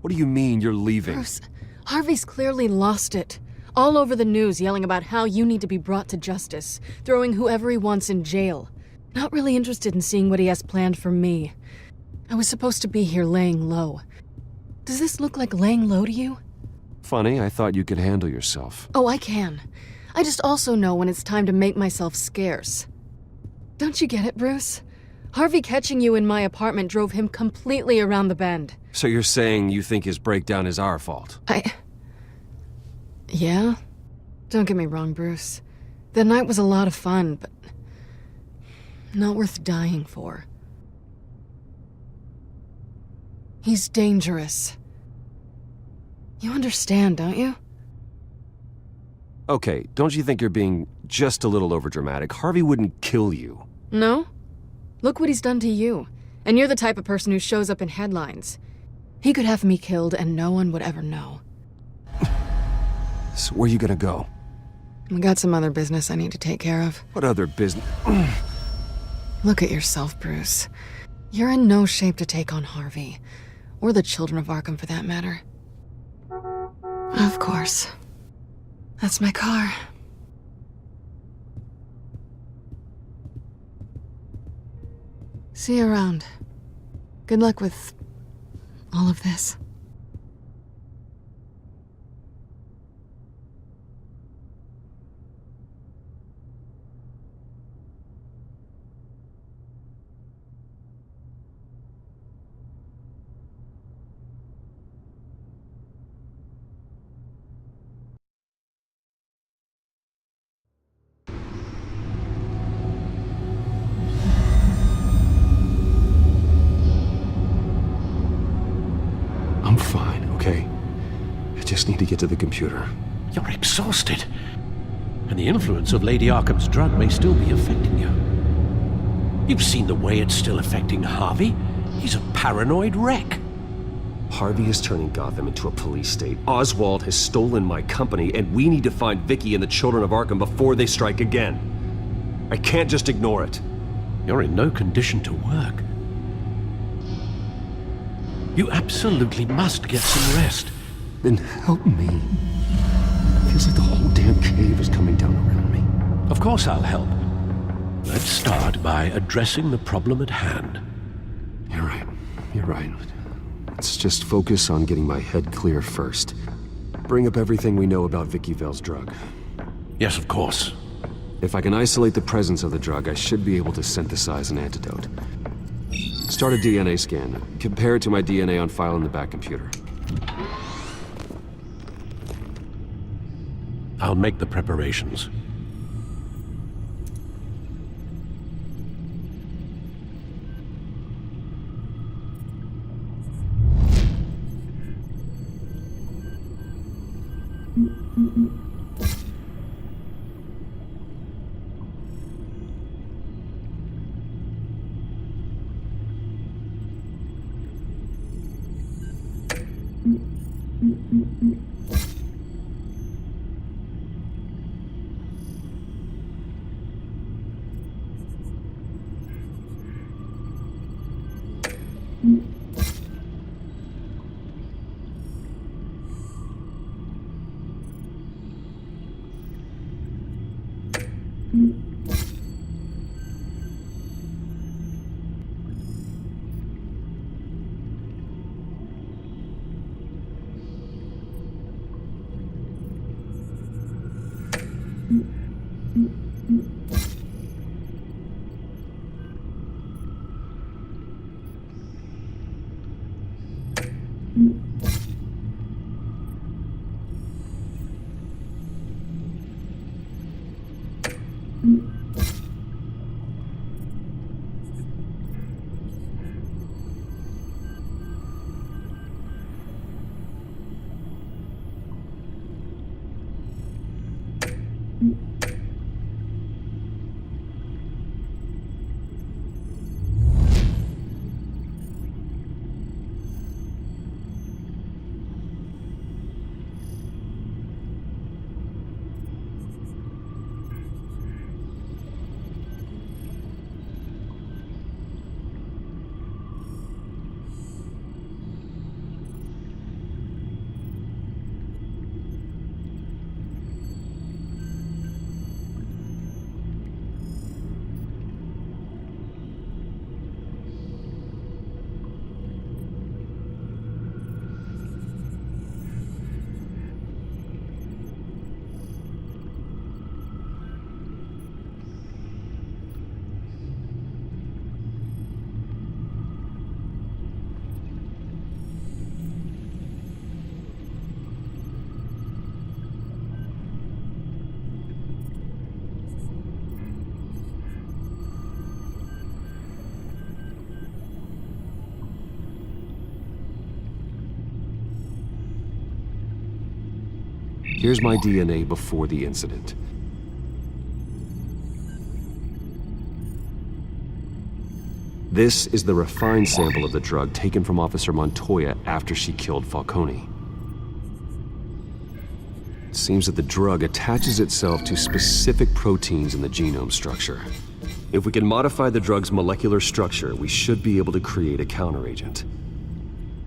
What do you mean you're leaving? Bruce, Harvey's clearly lost it. All over the news yelling about how you need to be brought to justice, throwing whoever he wants in jail. Not really interested in seeing what he has planned for me. I was supposed to be here laying low. Does this look like laying low to you? Funny, I thought you could handle yourself. Oh, I can. I just also know when it's time to make myself scarce. Don't you get it, Bruce? Harvey catching you in my apartment drove him completely around the bend. So you're saying you think his breakdown is our fault? Yeah? Don't get me wrong, Bruce. The night was a lot of fun, but not worth dying for. He's dangerous. You understand, don't you? Okay, don't you think you're being just a little overdramatic? Harvey wouldn't kill you. No? Look what he's done to you. And you're the type of person who shows up in headlines. He could have me killed and no one would ever know. So where are you gonna go? I got some other business I need to take care of. What other business? Look at yourself, Bruce. You're in no shape to take on Harvey. Or the children of Arkham, for that matter. Of course. That's my car. See you around. Good luck with all of this. I'm fine, okay? I just need to get to the computer. You're exhausted. And the influence of Lady Arkham's drug may still be affecting you. You've seen the way it's still affecting Harvey. He's a paranoid wreck. Harvey is turning Gotham into a police state. Oswald has stolen my company, and we need to find Vicky and the children of Arkham before they strike again. I can't just ignore it. You're in no condition to work. You absolutely must get some rest. Then help me. Feels like the whole damn cave is coming down around me. Of course I'll help. Let's start by addressing the problem at hand. You're right. You're right. Let's just focus on getting my head clear first. Bring up everything we know about Vicky Vale's drug. Yes, of course. If I can isolate the presence of the drug, I should be able to synthesize an antidote. Start a DNA scan. Compare it to my DNA on file in the back computer. I'll make the preparations. Here's my DNA before the incident. This is the refined sample of the drug taken from Officer Montoya after she killed Falcone. It seems that the drug attaches itself to specific proteins in the genome structure. If we can modify the drug's molecular structure, we should be able to create a counteragent.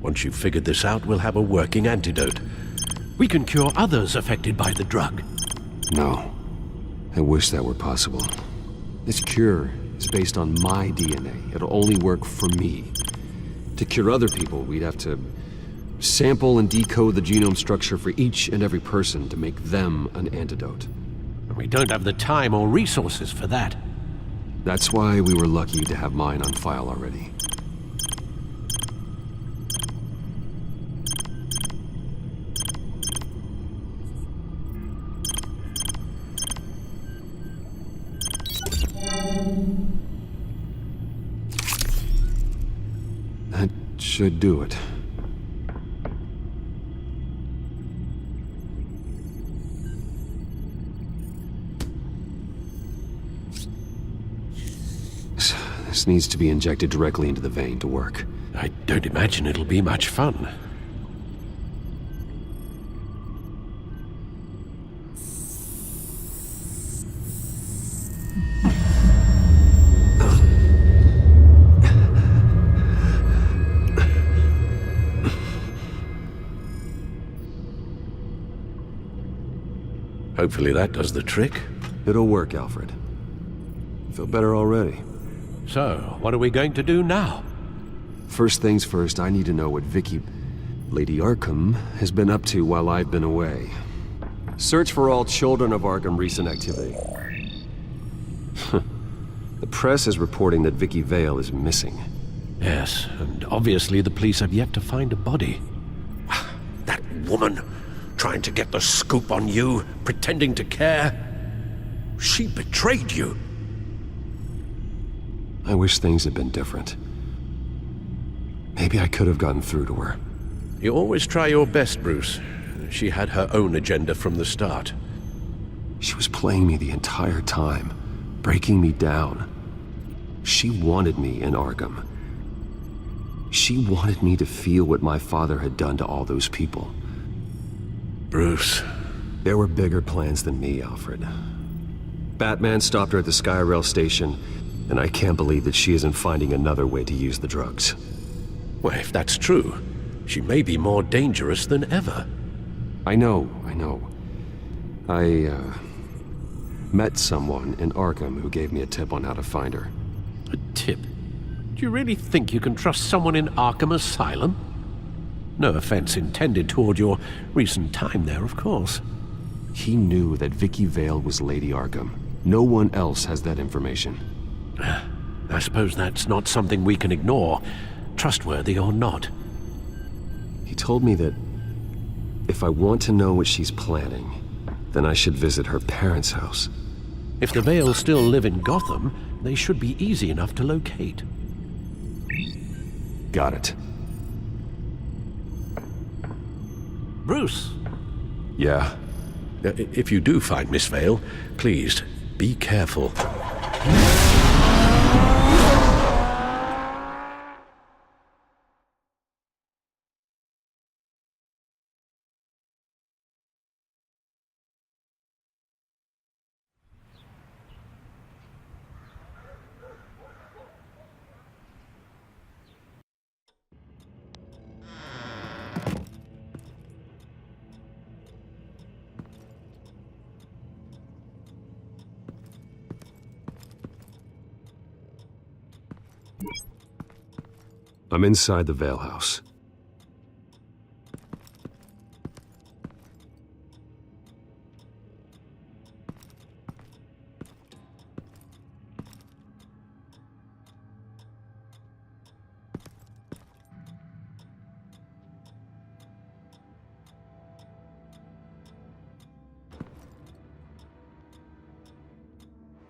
Once you've figured this out, we'll have a working antidote. We can cure others affected by the drug. No. I wish that were possible. This cure is based on my DNA. It'll only work for me. To cure other people, we'd have to sample and decode the genome structure for each and every person to make them an antidote. We don't have the time or resources for that. That's why we were lucky to have mine on file already. That should do it. This needs to be injected directly into the vein to work. I don't imagine it'll be much fun. Hopefully that does the trick. It'll work, Alfred. I feel better already. So, what are we going to do now? First things first, I need to know what Lady Arkham, has been up to while I've been away. Search for all children of Arkham recent activity. The press is reporting that Vicky Vale is missing. Yes, and obviously the police have yet to find a body. That woman, trying to get the scoop on you, pretending to care. She betrayed you. I wish things had been different. Maybe I could have gotten through to her. You always try your best, Bruce. She had her own agenda from the start. She was playing me the entire time, breaking me down. She wanted me in Arkham. She wanted me to feel what my father had done to all those people. Bruce. There were bigger plans than me, Alfred. Batman stopped her at the Skyrail station, and I can't believe that she isn't finding another way to use the drugs. Well, if that's true, she may be more dangerous than ever. I know. I met someone in Arkham who gave me a tip on how to find her. A tip? Do you really think you can trust someone in Arkham Asylum? No offense intended toward your recent time there, of course. He knew that Vicky Vale was Lady Arkham. No one else has that information. I suppose that's not something we can ignore, trustworthy or not. He told me that if I want to know what she's planning, then I should visit her parents' house. If the Vales still live in Gotham, they should be easy enough to locate. Got it. Bruce! Yeah? If you do find Miss Vale, please, be careful. I'm inside the Vale house.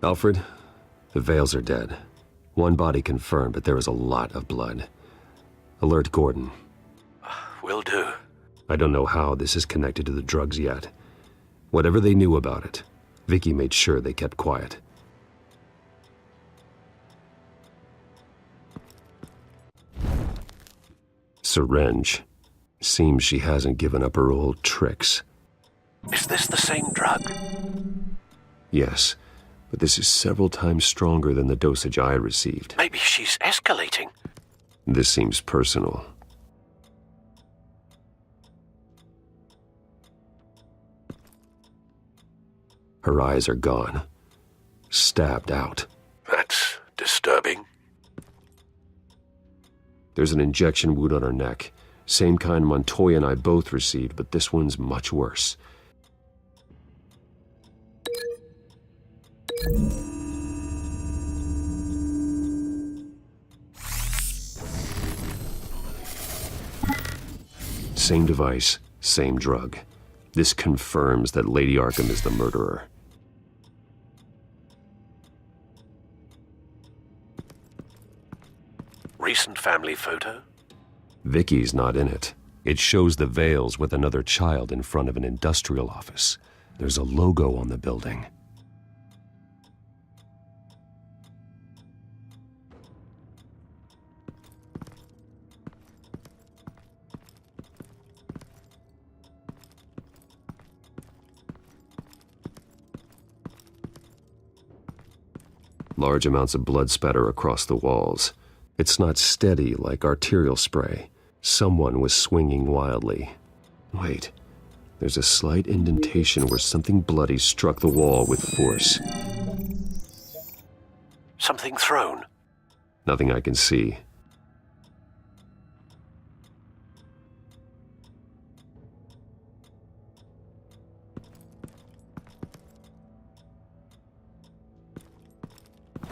Alfred, the Vales are dead. One body confirmed, but there is a lot of blood. Alert Gordon. Will do. I don't know how this is connected to the drugs yet, Whatever they knew about it, Vicky made sure they kept quiet. Syringe. Seems she hasn't given up her old tricks. Is this the same drug? Yes, but this is several times stronger than the dosage I received. Maybe she's escalating. This seems personal. Her eyes are gone. Stabbed out. That's disturbing. There's an injection wound on her neck. Same kind Montoya and I both received, but this one's much worse. Same device, same drug. This confirms that Lady Arkham is the murderer. Recent family photo? Vicky's not in it. It shows the Vales with another child in front of an industrial office. There's a logo on the building. Large amounts of blood spatter across the walls. It's not steady like arterial spray. Someone was swinging wildly. Wait, there's a slight indentation where something bloody struck the wall with force. Something thrown? Nothing I can see.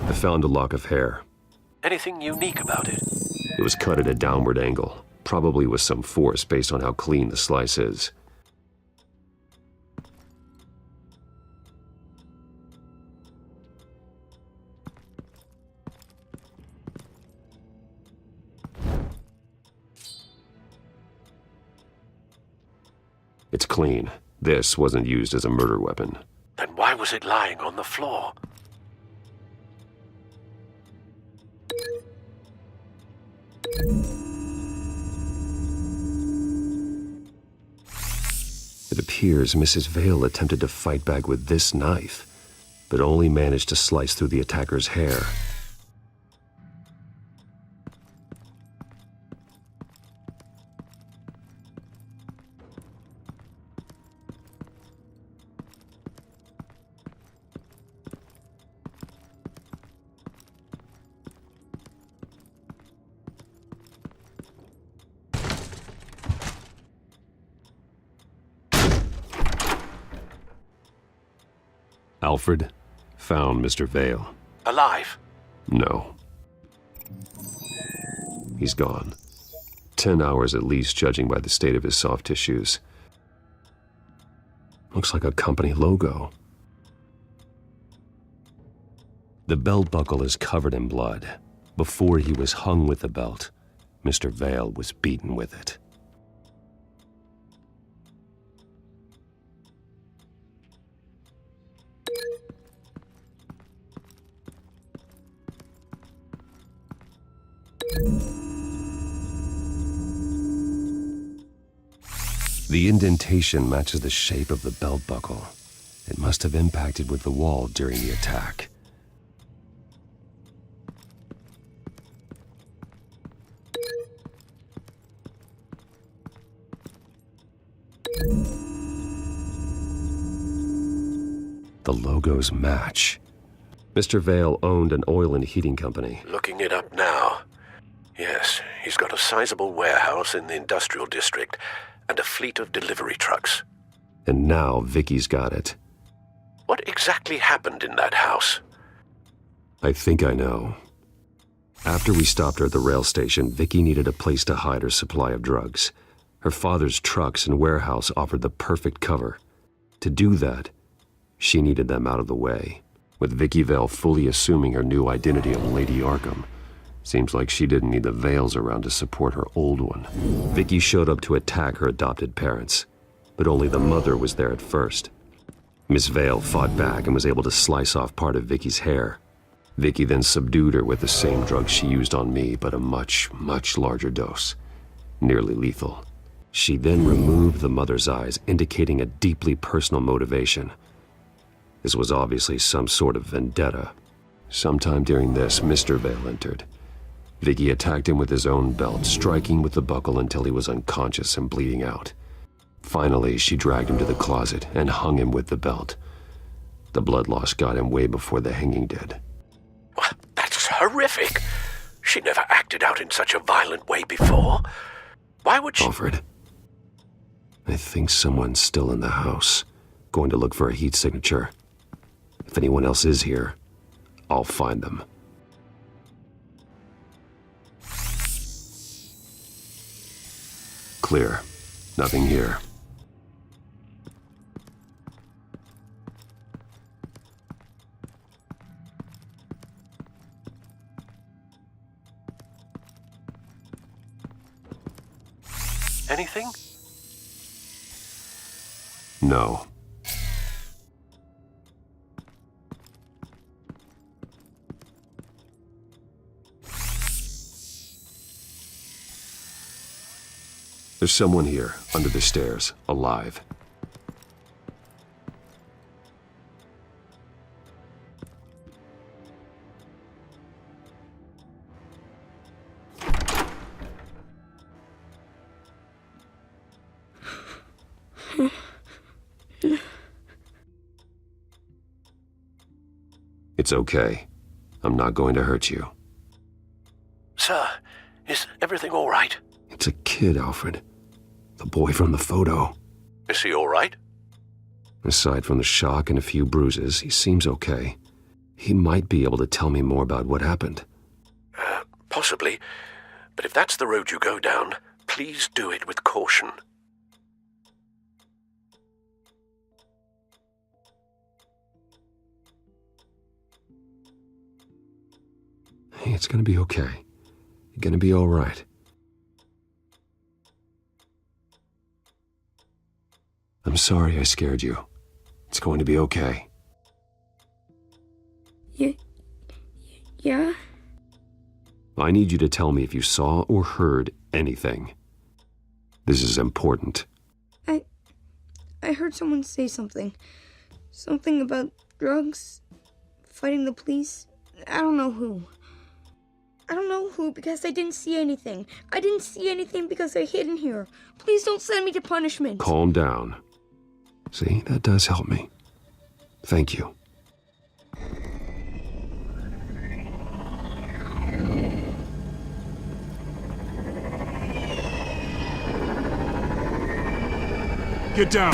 I found a lock of hair. Anything unique about it? It was cut at a downward angle, probably with some force based on how clean the slice is. It's clean. This wasn't used as a murder weapon. Then why was it lying on the floor? It appears Mrs. Vale attempted to fight back with this knife, but only managed to slice through the attacker's hair. Alfred found Mr. Vale. Alive? No. He's gone. 10 hours at least, judging by the state of his soft tissues. Looks like a company logo. The belt buckle is covered in blood. Before he was hung with the belt, Mr. Vale was beaten with it. The indentation matches the shape of the belt buckle. It must have impacted with the wall during the attack. The logos match. Mr. Vale owned an oil and heating company. Looking it up now. Yes, he's got a sizable warehouse in the industrial district and a fleet of delivery trucks. And now Vicky's got it. What exactly happened in that house? I think I know. After we stopped her at the rail station, Vicky needed a place to hide her supply of drugs. Her father's trucks and warehouse offered the perfect cover. To do that, she needed them out of the way. With Vicky Vale fully assuming her new identity of Lady Arkham, seems like she didn't need the Vales around to support her old one. Vicky showed up to attack her adopted parents, but only the mother was there at first. Miss Vale fought back and was able to slice off part of Vicky's hair. Vicky then subdued her with the same drug she used on me, but a much, much larger dose. Nearly lethal. She then removed the mother's eyes, indicating a deeply personal motivation. This was obviously some sort of vendetta. Sometime during this, Mr. Vale entered. Vicky attacked him with his own belt, striking with the buckle until he was unconscious and bleeding out. Finally, she dragged him to the closet and hung him with the belt. The blood loss got him way before the hanging did. That's horrific. She never acted out in such a violent way before. Why would she... Alfred, I think someone's still in the house, going to look for a heat signature. If anyone else is here, I'll find them. Clear. Nothing here. Anything? No. There's someone here, under the stairs, alive. It's okay. I'm not going to hurt you. Sir, is everything all right? It's a kid, Alfred. The boy from the photo. Is he all right? Aside from the shock and a few bruises, he seems okay. He might be able to tell me more about what happened. Possibly. But if that's the road you go down, please do it with caution. Hey, it's gonna be okay. You're gonna be all right. I'm sorry I scared you. It's going to be okay. Yeah? I need you to tell me if you saw or heard anything. This is important. I heard someone say something. Something about drugs, fighting the police. I don't know who. I don't know who because I didn't see anything. I didn't see anything because I hid in here. Please don't send me to punishment. Calm down. See, that does help me. Thank you. Get down!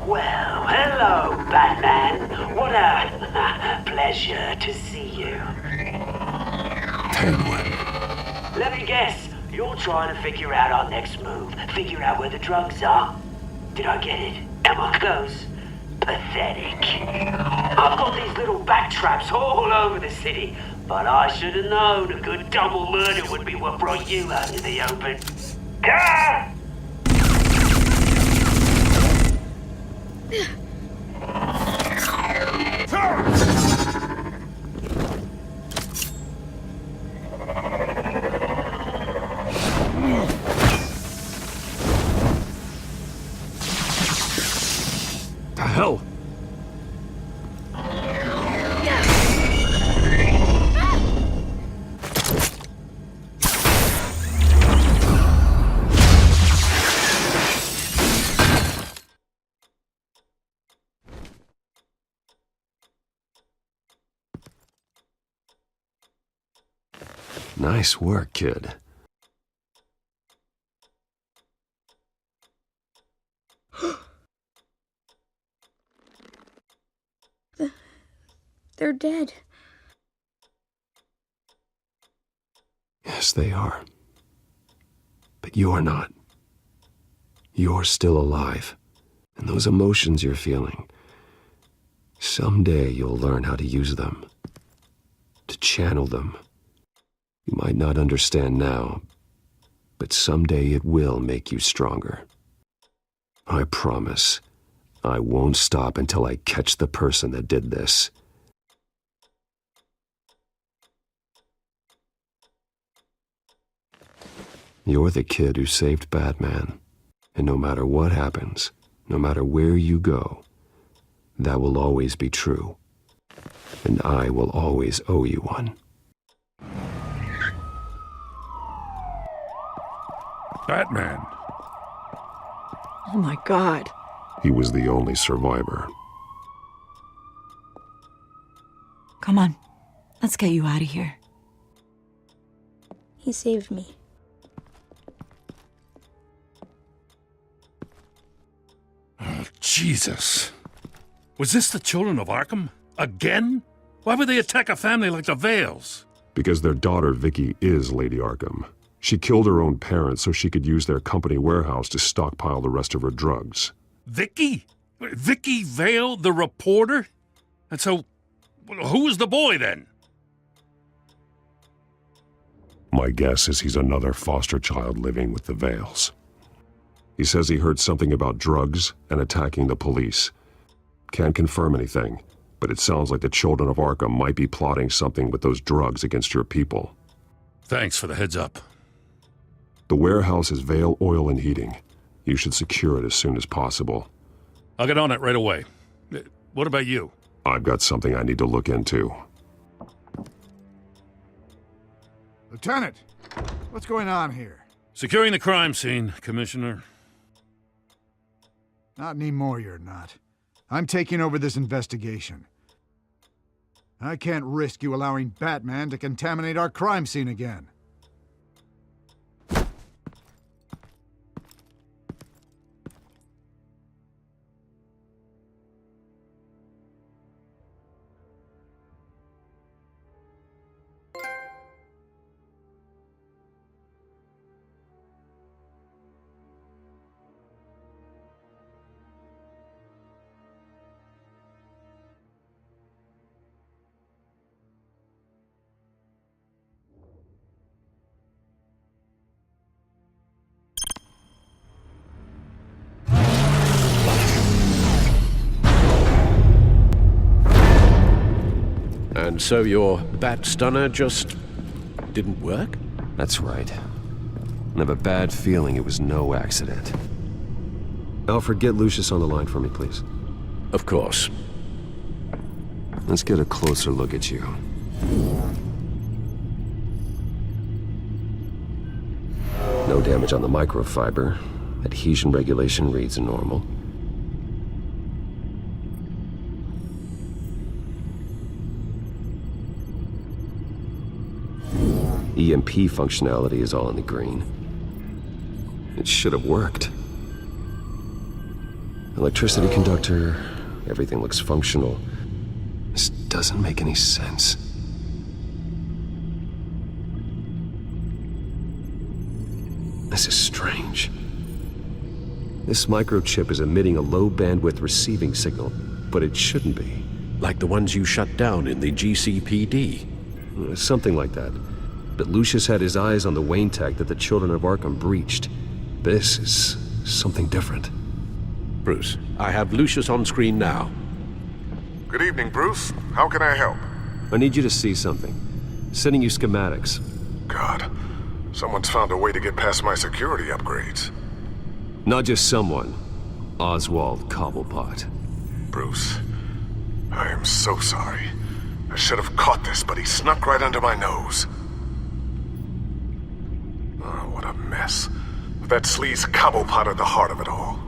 Well, hello, Batman. What a pleasure to see you. Penguin. Let me guess, you're trying to figure out our next move. Figure out where the drugs are. Did I get it? Am I close? Pathetic. I've got these little bat traps all over the city, but I should have known a good double murder would be what brought you out in the open. Car! The hell? Nice work, kid. They're dead. Yes, they are. But you are not. You're still alive. And those emotions you're feeling, someday you'll learn how to use them. To channel them. You might not understand now, but someday it will make you stronger. I promise, I won't stop until I catch the person that did this. You're the kid who saved Batman, and no matter what happens, no matter where you go, that will always be true, and I will always owe you one. Batman. Oh my God. He was the only survivor. Come on, let's get you out of here. He saved me. Oh, Jesus. Was this the children of Arkham? Again? Why would they attack a family like the Vales? Because their daughter, Vicky, is Lady Arkham. She killed her own parents so she could use their company warehouse to stockpile the rest of her drugs. Vicky? Vicky Vale, the reporter? And so, who was the boy then? My guess is he's another foster child living with the Vales. He says he heard something about drugs and attacking the police. Can't confirm anything, but it sounds like the children of Arkham might be plotting something with those drugs against your people. Thanks for the heads up. The warehouse is Vale Oil and Heating. You should secure it as soon as possible. I'll get on it right away. What about you? I've got something I need to look into. Lieutenant, what's going on here? Securing the crime scene, Commissioner. Not anymore, you're not. I'm taking over this investigation. I can't risk you allowing Batman to contaminate our crime scene again. And so your bat stunner just didn't work? That's right. I have a bad feeling it was no accident. Alfred, get Lucius on the line for me, please. Of course. Let's get a closer look at you. No damage on the microfiber. Adhesion regulation reads normal. EMP functionality is all in the green. It should have worked. Electricity conductor, everything looks functional. This doesn't make any sense. This is strange. This microchip is emitting a low-bandwidth receiving signal, but it shouldn't be. Like the ones you shut down in the GCPD. Something like that. But Lucius had his eyes on the Wayne tech that the children of Arkham breached. This is something different. Bruce, I have Lucius on screen now. Good evening, Bruce. How can I help? I need you to see something. Sending you schematics. God, someone's found a way to get past my security upgrades. Not just someone. Oswald Cobblepot. Bruce, I am so sorry. I should have caught this, but he snuck right under my nose. Oh, what a mess. That sleaze Cobblepot at the heart of it all.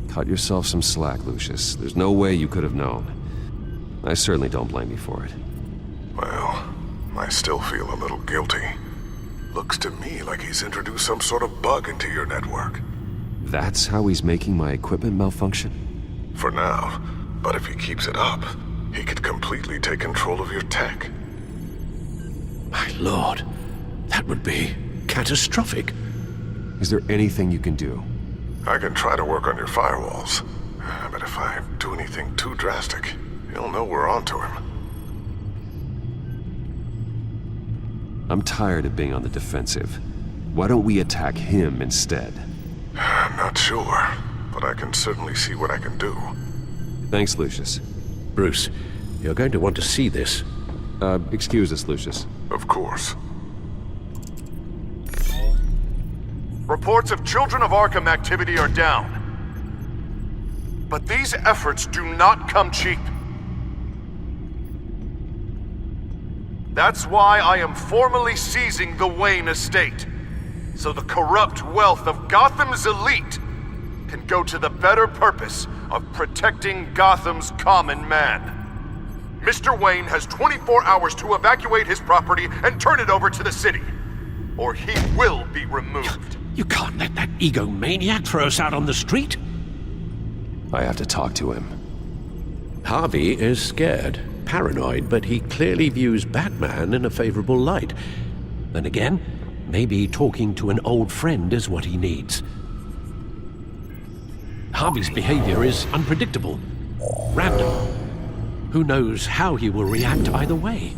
Cut yourself some slack, Lucius. There's no way you could have known. I certainly don't blame you for it. Well, I still feel a little guilty. Looks to me like he's introduced some sort of bug into your network. That's how he's making my equipment malfunction? For now, but if he keeps it up, he could completely take control of your tech. My lord, that would be catastrophic. Is there anything you can do? I can try to work on your firewalls, but if I do anything too drastic, he'll know we're onto him. I'm tired of being on the defensive. Why don't we attack him instead? I'm not sure, but I can certainly see what I can do. Thanks, Lucius. Bruce, you're going to want to see this. Excuse us, Lucius. Of course. Reports of Children of Arkham activity are down. But these efforts do not come cheap. That's why I am formally seizing the Wayne estate, so the corrupt wealth of Gotham's elite can go to the better purpose of protecting Gotham's common man. Mr. Wayne has 24 hours to evacuate his property and turn it over to the city, or he will be removed. You can't let that egomaniac throw us out on the street. I have to talk to him. Harvey is scared, paranoid, but he clearly views Batman in a favorable light. Then again, maybe talking to an old friend is what he needs. Harvey's behavior is unpredictable, random. Who knows how he will react either way?